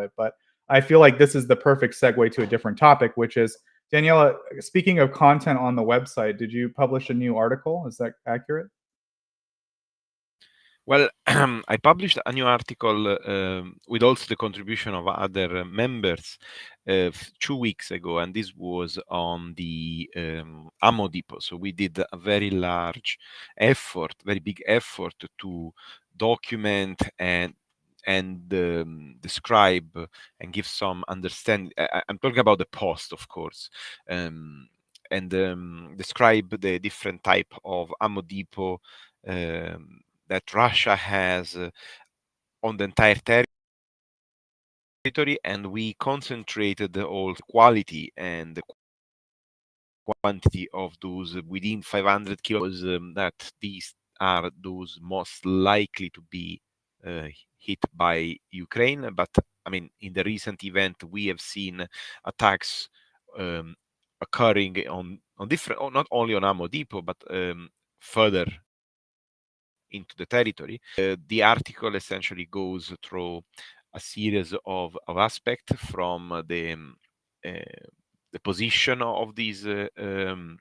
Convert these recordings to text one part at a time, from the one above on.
it. But I feel like this is the perfect segue to a different topic, which is, Daniela, speaking of content on the website, did you publish a new article? Is that accurate? Well, I published a new article with also the contribution of other members 2 weeks ago, and this was on the ammo depot. So we did a very large effort, very big effort to document and describe and give some understanding. I'm talking about the post, of course, and describe the different type of ammo depot that Russia has on the entire territory, and we concentrated all quality and the quantity of those within 500 kilos that these are those most likely to be hit by Ukraine. But I mean, in the recent event, we have seen attacks um, occurring on different, not only on ammo depot, but further into the territory. The article essentially goes through a series of aspects from the position of these ammo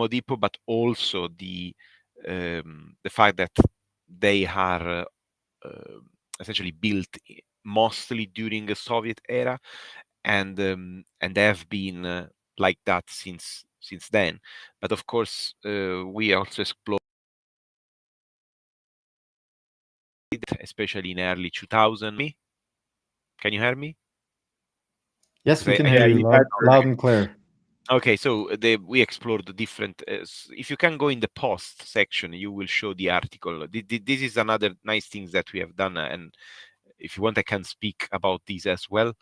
depot, but also the fact that they are essentially built mostly during the Soviet era, and they have been like that since then. But of course, we also explore, especially in early 2000. Me, can you hear me? Yes, we can Yeah, hear you you had loud and clear. Okay, so we explored the different. If you can go in the post section, you will show the article. This is another nice thing that we have done, and if you want, I can speak about these as well.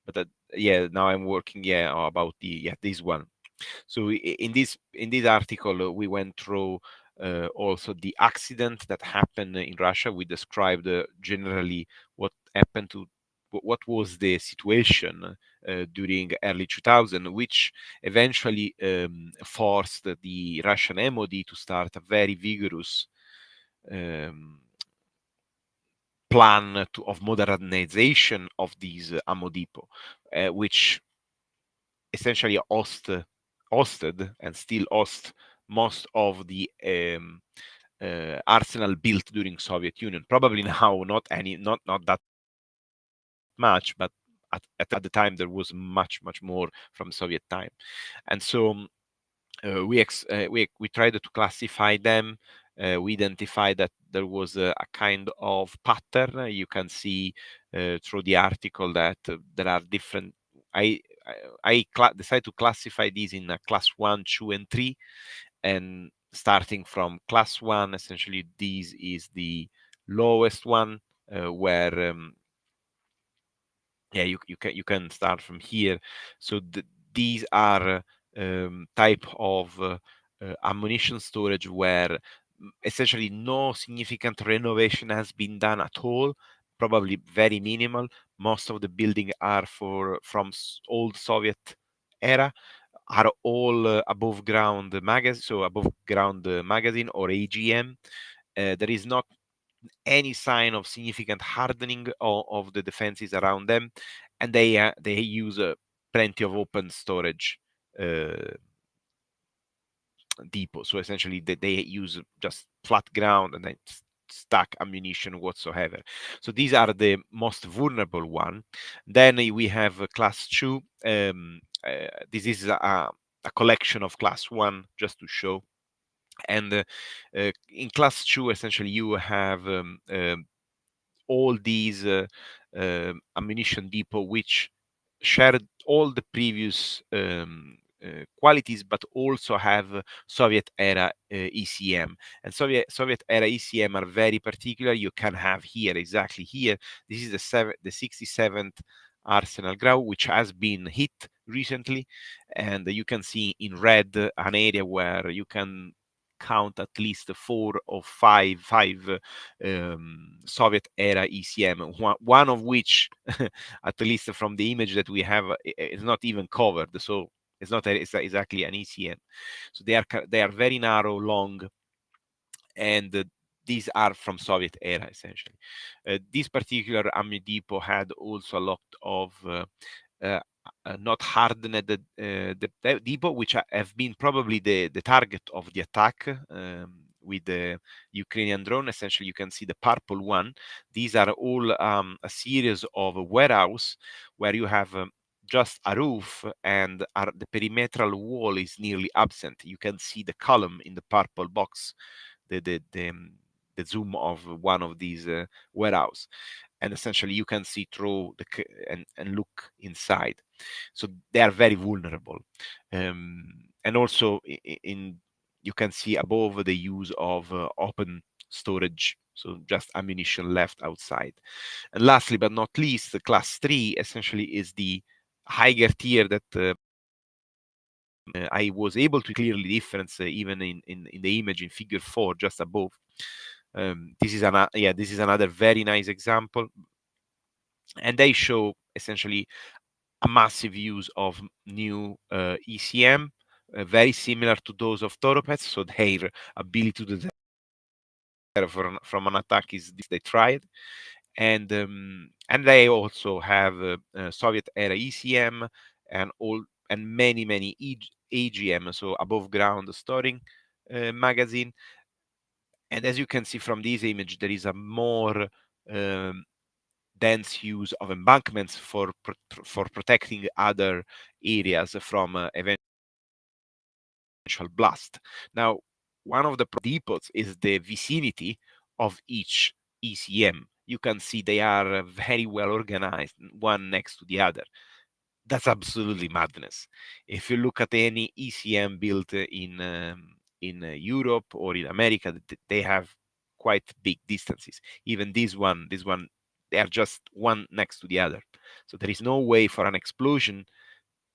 But yeah, now I'm working about this one. So in this article, we went through also the accident that happened in Russia. We described generally what happened to what was the situation during early 2000, which eventually forced the Russian MOD to start a very vigorous plan of modernization of these ammo depot, which essentially hosted and still host most of the arsenal built during Soviet Union. Probably now not that much, but at the time there was much more from Soviet time, and so we tried to classify them. We identified that there was a kind of pattern. You can see through the article that there are different. I decided to classify these in class 1, 2, and 3, and starting from class 1, essentially this is the lowest one, where you can start from here. So these are type of ammunition storage where essentially no significant renovation has been done at all, probably very minimal. Most of the building are from old Soviet era, are all above ground magazine, so above ground magazine or AGM. There is not any sign of significant hardening of the defenses around them, and they use plenty of open storage depot. So essentially, they use just flat ground and then stack ammunition whatsoever. So these are the most vulnerable one. Then we have class 2. This is a collection of class 1 just to show. And in class 2, essentially, you have all these ammunition depot which shared all the previous qualities, but also have Soviet era ECM. And Soviet era ECM are very particular. You can have here, exactly here, this is the 67th Arsenal Grau, which has been hit recently, and you can see in red an area where you can count at least 4 or 5 Soviet era ECM, one of which, at least from the image that we have, is not even covered. So it's not exactly an ECM. So they are very narrow, long, and these are from Soviet era, essentially. This particular ammo depot had also a lot of not hardened the depot, which have been probably the target of the attack with the Ukrainian drone. Essentially, you can see the purple one. These are all a series of warehouse where you have just a roof and the perimetral wall is nearly absent. You can see the column in the purple box, the zoom of one of these warehouse, and essentially you can see through and look inside. So they are very vulnerable, and also you can see above the use of open storage, so just ammunition left outside. And lastly but not least, the class 3 essentially is the higher tier that I was able to clearly difference even in the image in figure 4 just above. This is another very nice example, and they show essentially a massive use of new ECM, very similar to those of Toropets. So their ability to detect from an attack is this they tried, and they also have Soviet era ECM and many AGM, so above ground storing magazine. And as you can see from this image, there is a more dense use of embankments for protecting other areas from eventual blast. Now, one of the depots is the vicinity of each ECM. You can see they are very well organized, one next to the other. That's absolutely madness. If you look at any ECM built in Europe or in America, they have quite big distances. Even this one, they are just one next to the other. So there is no way for an explosion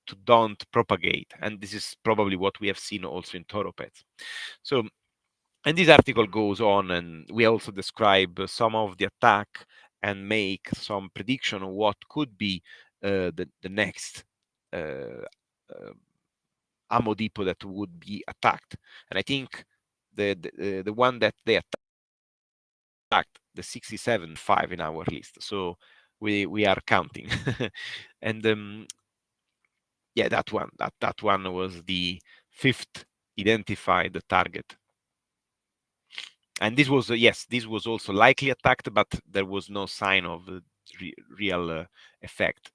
to don't propagate. And this is probably what we have seen also in Toropets. So, and this article goes on, and we also describe some of the attack and make some prediction of what could be the next ammo depot that would be attacked. And I think the one that they attacked, the 67.5 in our list. So we are counting, and yeah, that one was the 5th identified target. And this was this was also likely attacked, but there was no sign of real effect.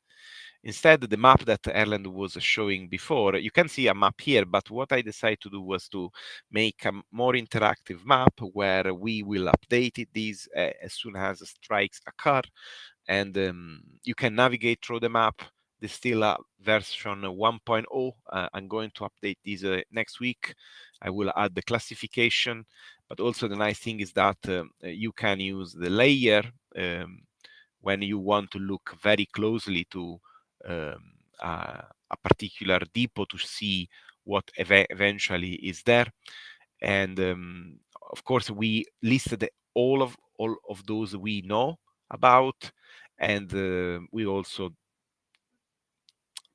Instead, the map that Erlend was showing before, you can see a map here, but what I decided to do was to make a more interactive map where we will update these as soon as strikes occur, and you can navigate through the map. There's still a version 1.0. I'm going to update this next week. I will add the classification, but also the nice thing is that you can use the layer when you want to look very closely to a particular depot to see what eventually is there. And of course, we listed all of those we know about, and we also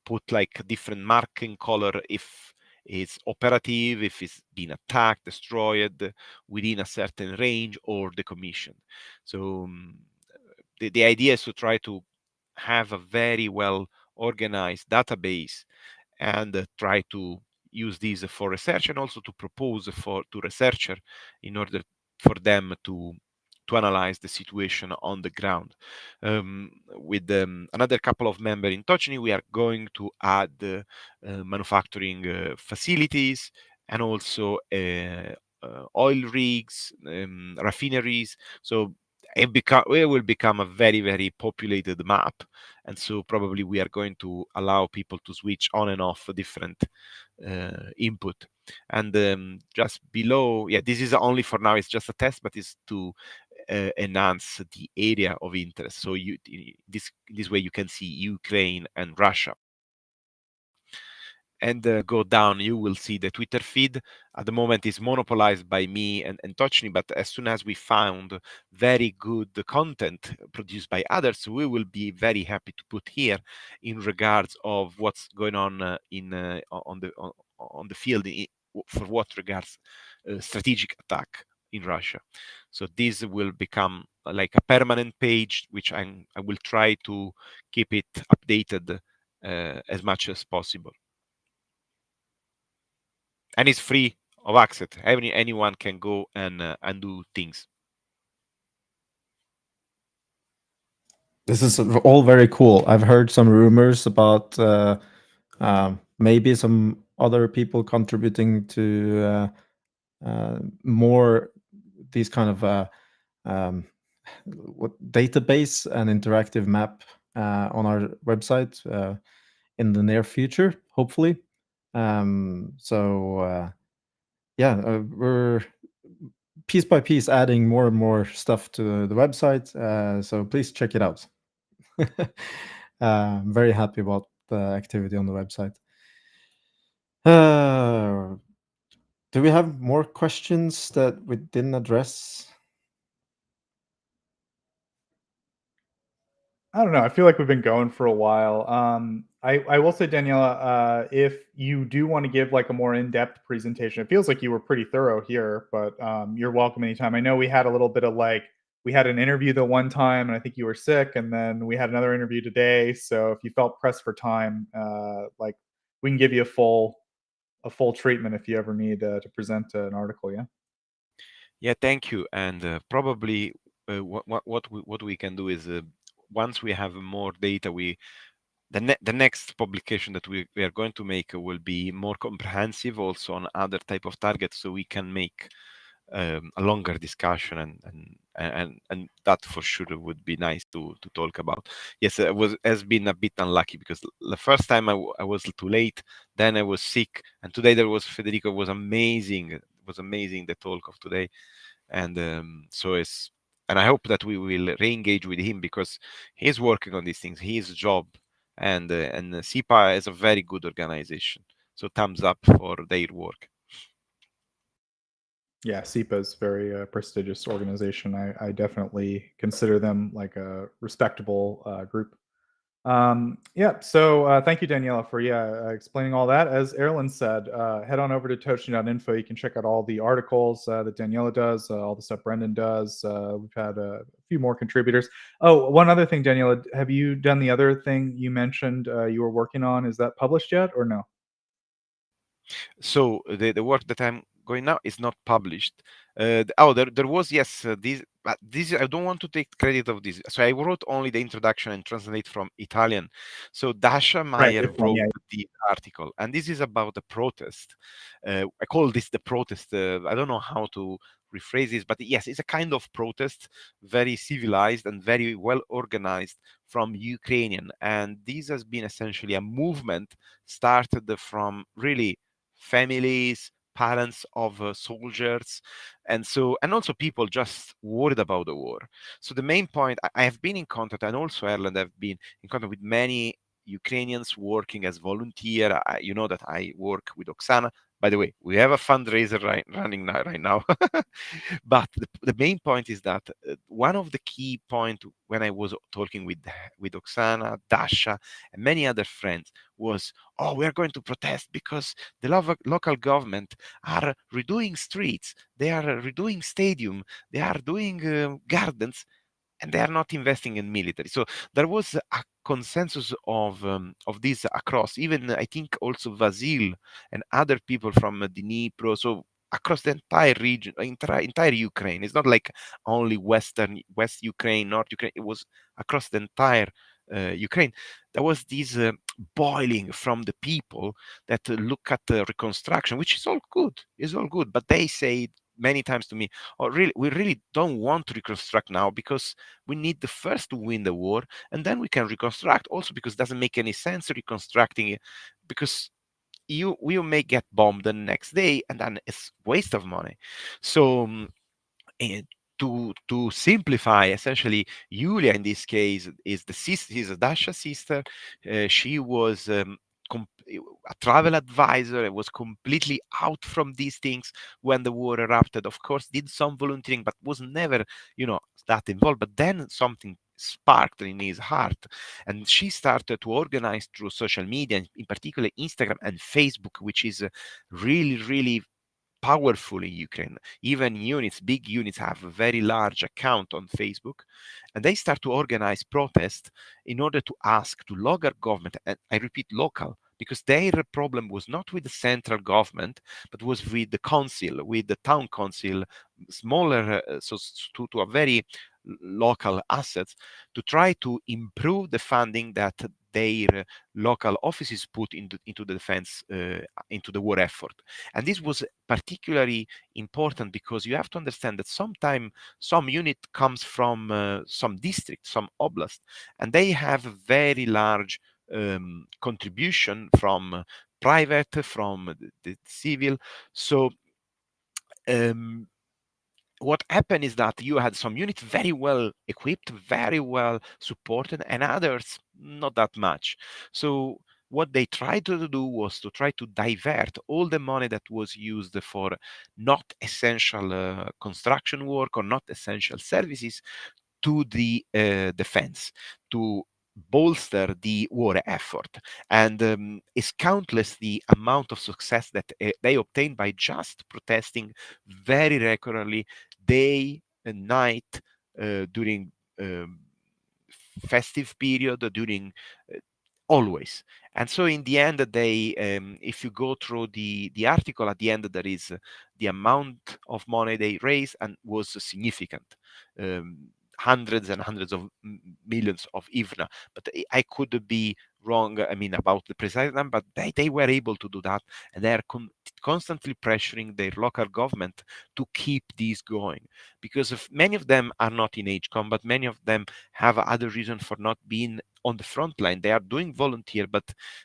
put like different marking color if it's operative, if it's been attacked, destroyed within a certain range, or decommissioned. So the idea is to try to have a very well organized database and try to use these for research, and also to propose to researcher in order for them to analyze the situation on the ground. With another couple of members in Tochnyi, we are going to add manufacturing facilities, and also oil rigs, refineries. So it will become a very populated map, and so probably we are going to allow people to switch on and off different input. And just below, this is only for now, it's just a test, but it's to enhance the area of interest. So this way you can see Ukraine and Russia. And go down, you will see the Twitter feed. At the moment is monopolized by me and Tochnyi, but as soon as we found very good content produced by others, we will be very happy to put here in regards of what's going on on the field for what regards strategic attack in Russia. So this will become like a permanent page, which I will try to keep it updated as much as possible. And it's free of access. Anyone can go and do things. This is all very cool. I've heard some rumors about maybe some other people contributing to more these kind of what database and interactive map on our website in the near future, hopefully. We're piece by piece adding more and more stuff to the website. So please check it out. I'm very happy about the activity on the website. Do we have more questions that we didn't address? I don't know. I feel like we've been going for a while. I will say, Daniela, if you do want to give like a more in-depth presentation, it feels like you were pretty thorough here, but you're welcome anytime. I know we had a little bit of we had an interview the one time, and I think you were sick, and then we had another interview today. So if you felt pressed for time, we can give you a full treatment if you ever need to present an article. Yeah. Yeah, thank you. And probably what we can do is once we have more data, the next publication that we are going to make will be more comprehensive also on other type of targets, so we can make a longer discussion, and that for sure would be nice to talk about. Yes, I has been a bit unlucky because the first time I was too late, then I was sick, and today there was Federico. It was amazing. It was amazing, the talk of today. And and I hope that we will re-engage with him, because he's working on these things, his job, and SIPA is a very good organization, so thumbs up for their work. Yeah, SIPA is very prestigious organization. I definitely consider them like a respectable group. So thank you, Daniela, for explaining all that. As Erlend said, head on over to Tochnyi.info. You can check out all the articles that Daniela does, all the stuff Brendan does. We've had a few more contributors. Oh, one other thing, Daniela, have you done the other thing you mentioned you were working on? Is that published yet or no? So the work that I'm going now is not published. There was, yes, this I don't want to take credit of this. So I wrote only the introduction and translate from Italian. So Dasha Right. Meyer This one, wrote yeah. the article, and this is about the protest. I call this the protest. I don't know how to rephrase this, but yes, it's a kind of protest, very civilized and very well organized from Ukrainian. And this has been essentially a movement started from really families, parents of soldiers, and also people just worried about the war. So the main point, I have been in contact, and also Erlend, I've been in contact with many Ukrainians working as volunteer. You know that I work with Oksana. By the way, we have a fundraiser running right now. But the main point is that one of the key points when I was talking with Oksana, Dasha, and many other friends was, oh, we are going to protest because the local government are redoing streets, they are redoing stadium, they are doing gardens, and they are not investing in military. So there was a consensus of this across, even I think also Vasil and other people from Dnipro. So across the entire region, entire Ukraine. It's not like only West Ukraine, North Ukraine. It was across the entire Ukraine. There was this boiling from the people that look at the reconstruction, which is all good. Is all good, but they say many times to me, "Oh, really? We really don't want to reconstruct now because we need the first to win the war, and then we can reconstruct. Also, because it doesn't make any sense reconstructing it, because you may get bombed the next day, and then it's waste of money." So and to simplify, essentially, Yulia in this case is the sister. He's a Dasha sister. She was a travel advisor. Was completely out from these things when the war erupted. Of course, did some volunteering, but was never, that involved. But then something sparked in his heart, and she started to organize through social media, in particular Instagram and Facebook, which is really, really powerful in Ukraine. Even units, big units, have a very large account on Facebook, and they start to organize protests in order to ask to local government, and I repeat, local, because their problem was not with the central government, but was with the council, with the town council, smaller, so to a very local assets, to try to improve the funding that their local offices put into the defense, into the war effort. And this was particularly important because you have to understand that sometimes some unit comes from some district, some oblast, and they have a very large contribution from private, from the civil. So what happened is that you had some units very well equipped, very well supported, and others not that much. So what they tried to do was to try to divert all the money that was used for not essential construction work or not essential services to the defense, to bolster the war effort. And it's countless the amount of success that they obtained by just protesting very regularly, day and night, during festive period, during always. And so in the end, they if you go through the article, at the end there is the amount of money they raised, and was significant, hundreds and hundreds of millions of ivna. But I could be wrong, I mean, about the precise number, but they were able to do that, and they are constantly pressuring their local government to keep this going, because many of them are not in age combat, many of them have other reasons for not being on the front line. They are doing volunteer, but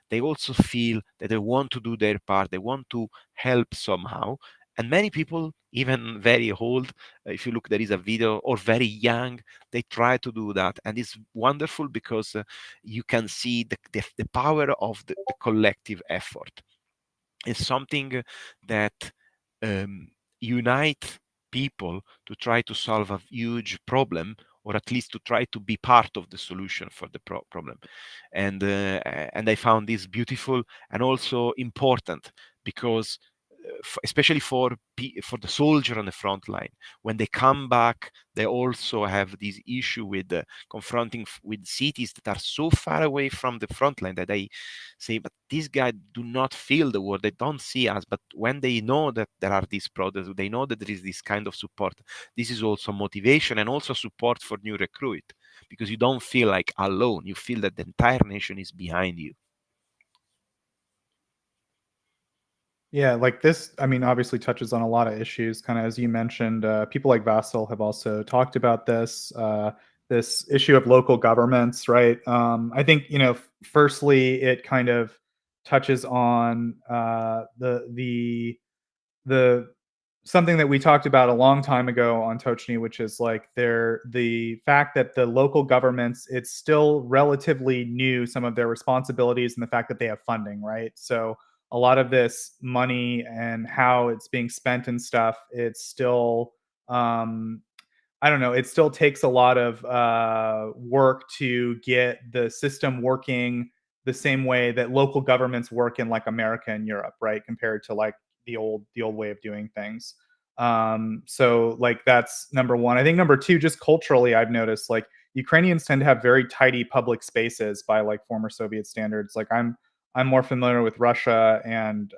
they also feel that they want to do their part, they want to help somehow. And many people, even very old, if you look, there is a video, or very young, they try to do that. And it's wonderful because you can see the power of the collective effort. It's something that unite people to try to solve a huge problem, or at least to try to be part of the solution for the problem. And I found this beautiful and also important, because especially for the soldier on the front line, when they come back, they also have this issue with confronting with cities that are so far away from the front line, that they say, but these guys do not feel the war, they don't see us. But when they know that there are these protests, they know that there is this kind of support, this is also motivation and also support for new recruit, because you don't feel like alone, you feel that the entire nation is behind you. Yeah, like this, I mean, obviously touches on a lot of issues, kind of as you mentioned. People like Vassal have also talked about this, this issue of local governments, right? I think, firstly, it kind of touches on the something that we talked about a long time ago on Tochnyi, which is like the fact that the local governments, it's still relatively new, some of their responsibilities, and the fact that they have funding, right? So a lot of this money and how it's being spent and stuff, it's still I don't know, it still takes a lot of work to get the system working the same way that local governments work in like America and Europe, right? Compared to like the old way of doing things. So like that's number one. I think number two, just culturally, I've noticed like Ukrainians tend to have very tidy public spaces by like former Soviet standards. Like I'm more familiar with Russia and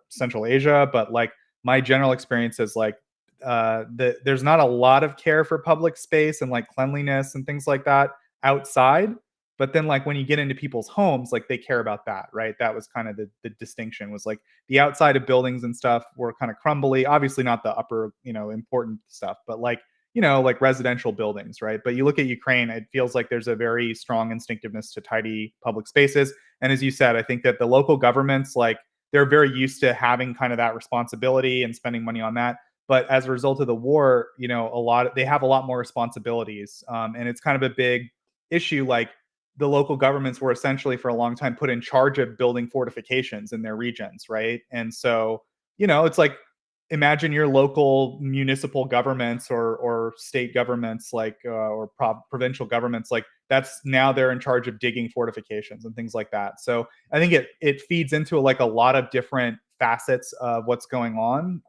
Central Asia, but like my general experience is like there's not a lot of care for public space and like cleanliness and things like that outside. But then like when you get into people's homes, like they care about that, right? That was kind of the distinction, was like the outside of buildings and stuff were kind of crumbly. Obviously not the upper, important stuff, but like, like residential buildings, right? But you look at Ukraine, it feels like there's a very strong instinctiveness to tidy public spaces. And as you said, I think that the local governments, like they're very used to having kind of that responsibility and spending money on that. But as a result of the war, they have a lot more responsibilities, and it's kind of a big issue. Like the local governments were essentially for a long time put in charge of building fortifications in their regions, right? And so, it's like imagine your local municipal governments or state governments, like or provincial governments, like that's now they're in charge of digging fortifications and things like that. So I think it feeds into like a lot of different facets of what's going on.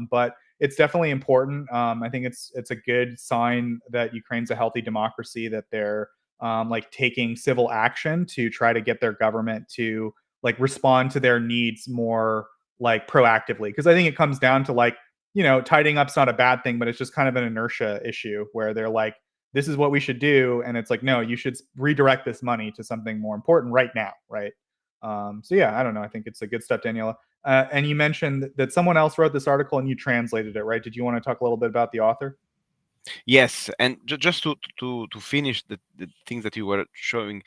But it's definitely important. I think it's a good sign that Ukraine's a healthy democracy, that they're like taking civil action to try to get their government to like respond to their needs more like proactively. Because I think it comes down to like, tidying up's not a bad thing, but it's just kind of an inertia issue where they're like, this is what we should do, and it's like, no, you should redirect this money to something more important right now, right? So yeah, I don't know. I think it's a good step, Daniela. And you mentioned that someone else wrote this article and you translated it, right? Did you want to talk a little bit about the author? Yes, and just to finish the things that you were showing,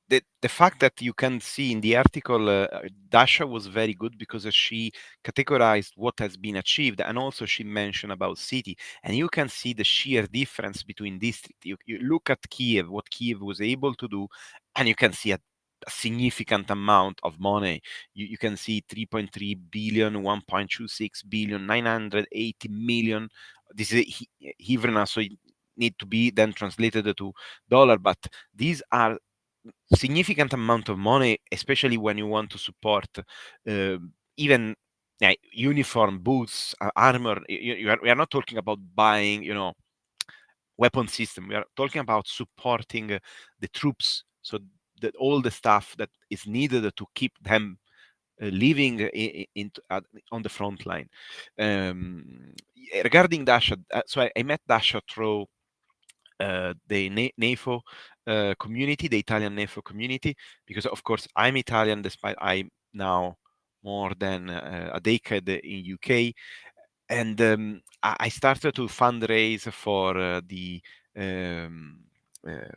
the fact that you can see in the article, Dasha was very good because she categorized what has been achieved, and also she mentioned about city, and you can see the sheer difference between district. You look at Kyiv, what Kyiv was able to do, and you can see a significant amount of money. You can see 3.3 billion, 1.26 billion, 980 million. This is hryvnia, so it need to be then translated to dollar, but these are significant amount of money, especially when you want to support even uniform, boots, armor. We are not talking about buying, weapon system. We are talking about supporting the troops. So that all the stuff that is needed to keep them living on the front line. Regarding Dasha, so I met Dasha through the NEFO community, the Italian NEFO community, because of course I'm Italian, despite I'm now more than a decade in UK, and I started to fundraise for the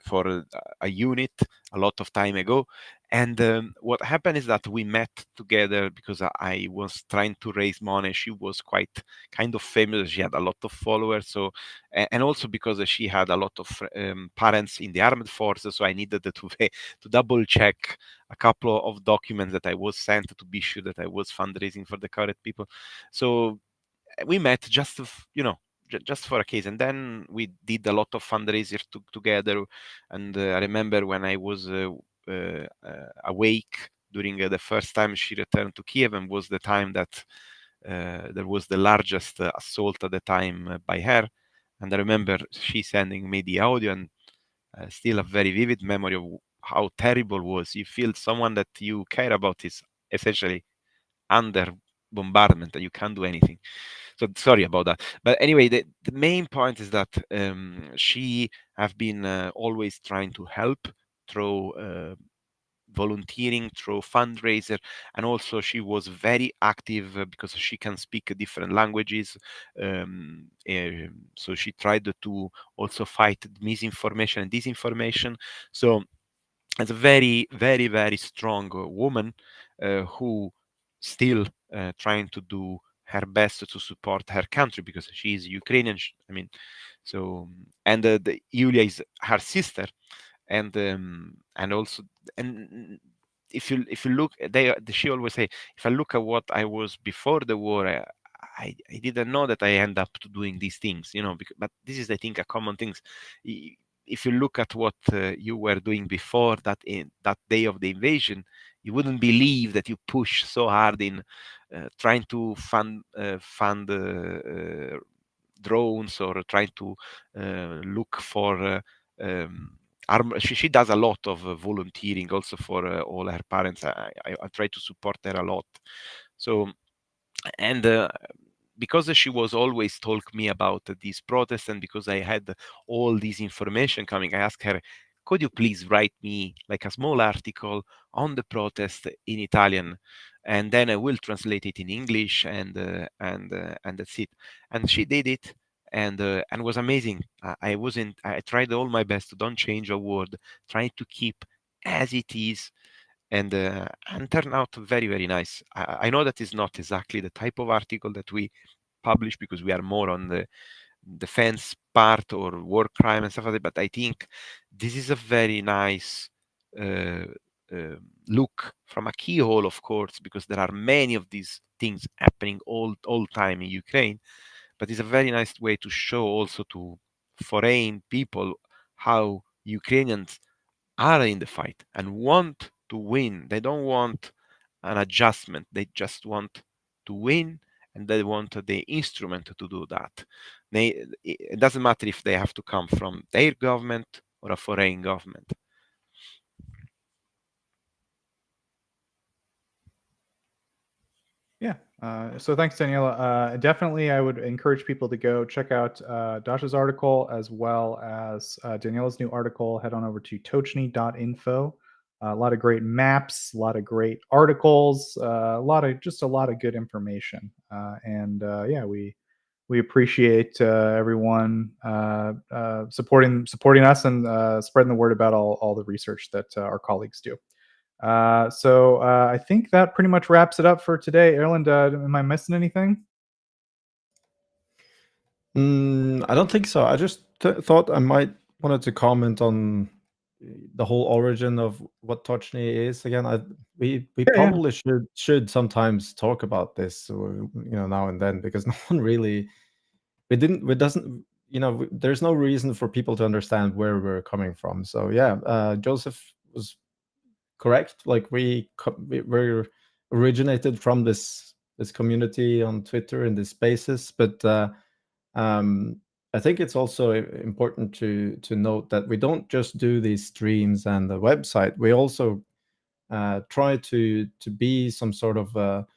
for a unit a lot of time ago. And what happened is that we met together because I was trying to raise money. She was quite kind of famous. She had a lot of followers. So, and also because she had a lot of parents in the armed forces. So I needed to double check a couple of documents that I was sent to be sure that I was fundraising for the correct people. So we met just just for a case, and then we did a lot of fundraisers together. And I remember when I was awake during the first time she returned to Kiev, and was the time that there was the largest assault at the time by her. And I remember she sending me the audio, and still a very vivid memory of how terrible it was. You feel someone that you care about is essentially under bombardment and you can't do anything. So sorry about that. But anyway, the main point is that she have been always trying to help through volunteering, through fundraiser, and also she was very active because she can speak different languages. So she tried to also fight misinformation and disinformation. So as a very, very, very strong woman who still trying to do her best to support her country because she is Ukrainian. I mean, so and Yulia is her sister, and also and if you look, she always say, if I look at what I was before the war, I didn't know that I end up to doing these things, because, but this is, I think, a common things. If you look at what you were doing before that, in that day of the invasion, you wouldn't believe that you push so hard in trying to fund drones, or trying to look for she does a lot of volunteering also for all her parents. I try to support her a lot. So, and because she was always talk me about these protests, and because I had all this information coming, I asked her, could you please write me like a small article on the protest in Italian, and then I will translate it in English, and that's it. And she did it, and was amazing. I tried all my best to don't change a word, trying to keep as it is, and turned out very, very nice. I know that is not exactly the type of article that we publish because we are more on the defense part or war crime and stuff like that, but I think this is a very nice look from a keyhole, of course, because there are many of these things happening all time in Ukraine. But it's a very nice way to show also to foreign people how Ukrainians are in the fight and want to win. They don't want an adjustment. They just want to win, and they want the instrument to do that. It doesn't matter if they have to come from their government or a foreign government. Yeah. So thanks, Daniela. Definitely, I would encourage people to go check out Dasha's article as well as Daniela's new article. Head on over to tochny.info. A lot of great maps, a lot of great articles, a lot of good information. Yeah, we appreciate everyone supporting us and spreading the word about all the research that our colleagues do. I think that pretty much wraps it up for today. Erlend, am I missing anything? I don't think so. I just thought I might wanted to comment on the whole origin of what Tochnyi is again. We probably should sometimes talk about this, now and then, because no one really there's no reason for people to understand where we're coming from. So yeah, Joseph was correct. Like we're originated from this community on Twitter in these spaces, but I think it's also important to note that we don't just do these streams and the website. We also try to be some sort of a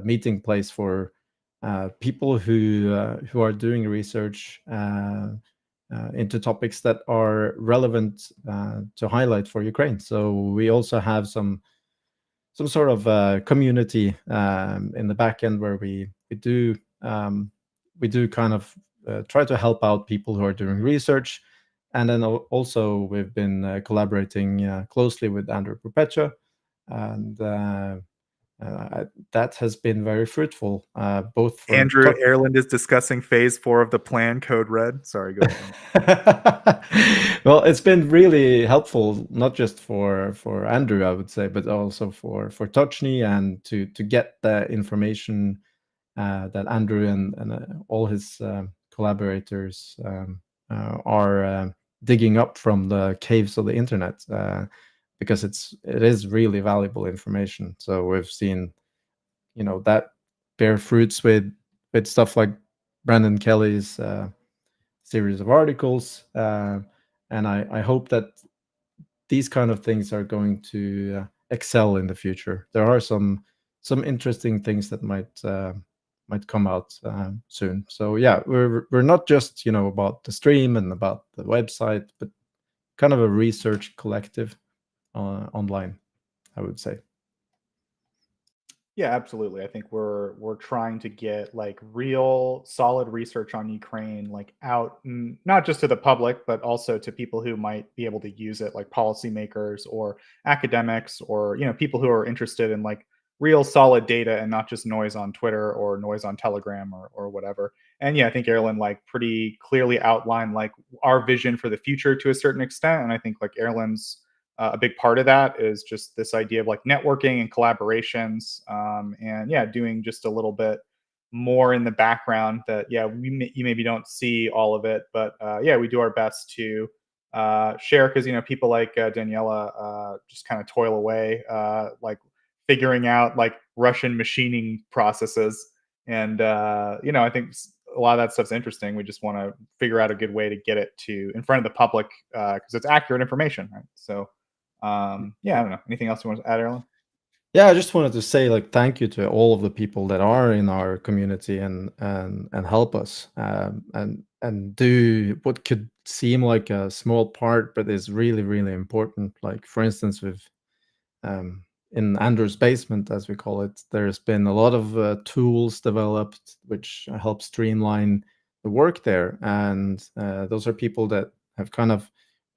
meeting place for people who are doing research into topics that are relevant to highlight for Ukraine. So we also have some sort of community in the back end where we do kind of try to help out people who are doing research. And then also we've been collaborating closely with Andrew Perpetua, and that has been very fruitful. Both for Andrew Erlend is discussing phase 4 of the plan, code red. Sorry, go ahead. Well, it's been really helpful, not just for Andrew, I would say, but also for Tochnyi, and to get the information that Andrew and all his collaborators are digging up from the caves of the internet, because it is really valuable information. So we've seen, that bear fruits with stuff like Brandon Kelly's series of articles, and I hope that these kind of things are going to excel in the future. There are some interesting things that might come out soon. So yeah, we're not just about the stream and about the website, but kind of a research collective online, I would say. Yeah, absolutely. I think we're trying to get like real solid research on Ukraine like out, not just to the public, but also to people who might be able to use it, like policymakers or academics, or people who are interested in like real solid data and not just noise on Twitter or noise on Telegram or whatever. And yeah, I think Erlend like pretty clearly outlined like our vision for the future to a certain extent. And I think like Erlend's a big part of that is just this idea of like networking and collaborations, and yeah, doing just a little bit more in the background that yeah you maybe don't see all of it, but yeah, we do our best to share, because people like Daniela just kind of toil away like figuring out like Russian machining processes, and I think a lot of that stuff's interesting. We just want to figure out a good way to get it to in front of the public, because it's accurate information, right? So yeah, I don't know. Anything else you want to add, Erlen? Yeah, I just wanted to say like thank you to all of the people that are in our community and help us, and do what could seem like a small part, but is really really important. Like for instance, with in Andrew's basement, as we call it, there's been a lot of tools developed which help streamline the work there, and those are people that have kind of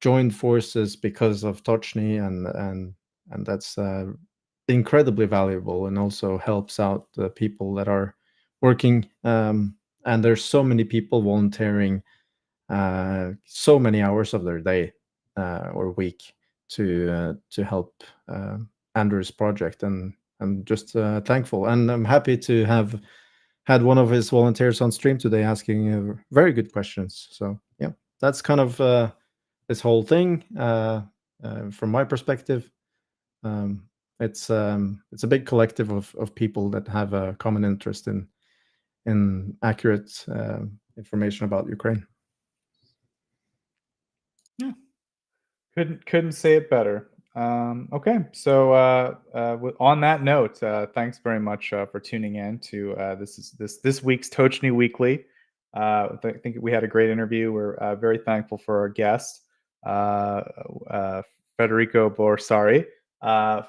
joined forces because of Tochnyi, and that's incredibly valuable, and also helps out the people that are working. And there's so many people volunteering so many hours of their day or week to help Andrew's project, and I'm just thankful, and I'm happy to have had one of his volunteers on stream today asking very good questions. So yeah, that's kind of this whole thing from my perspective. It's a big collective of people that have a common interest in accurate information about Ukraine. Yeah, couldn't say it better. Okay, so on that note, thanks very much for tuning in to this week's Tochnyi Weekly. I think we had a great interview. We're very thankful for our guest, Federico Borsari,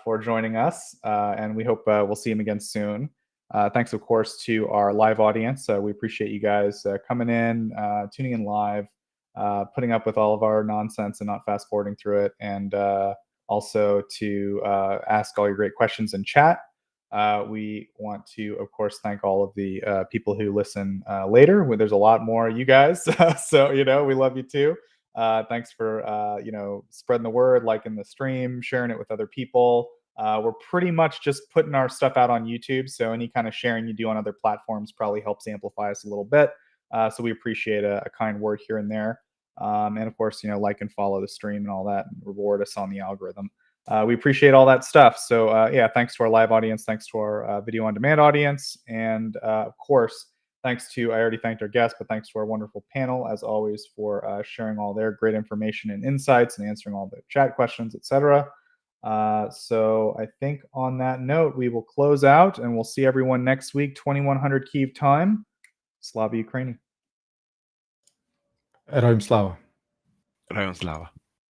for joining us, and we hope we'll see him again soon. Thanks, of course, to our live audience. We appreciate you guys coming in, tuning in live, putting up with all of our nonsense and not fast forwarding through it, and also to ask all your great questions in chat. We want to, of course, thank all of the people who listen later. There's a lot more of you guys, so we love you too. Thanks for spreading the word, liking the stream, sharing it with other people. We're pretty much just putting our stuff out on YouTube, so any kind of sharing you do on other platforms probably helps amplify us a little bit. So we appreciate a kind word here and there. And of course, like and follow the stream and all that, and reward us on the algorithm. We appreciate all that stuff. So yeah, thanks to our live audience, thanks to our video on demand audience, and of course, thanks to, I already thanked our guests, but thanks to our wonderful panel, as always, for sharing all their great information and insights and answering all the chat questions, etc. So I think on that note, we will close out, and we'll see everyone next week, 2100 Kyiv time. Slava Ukraini. Heroям слава. Heroям слава.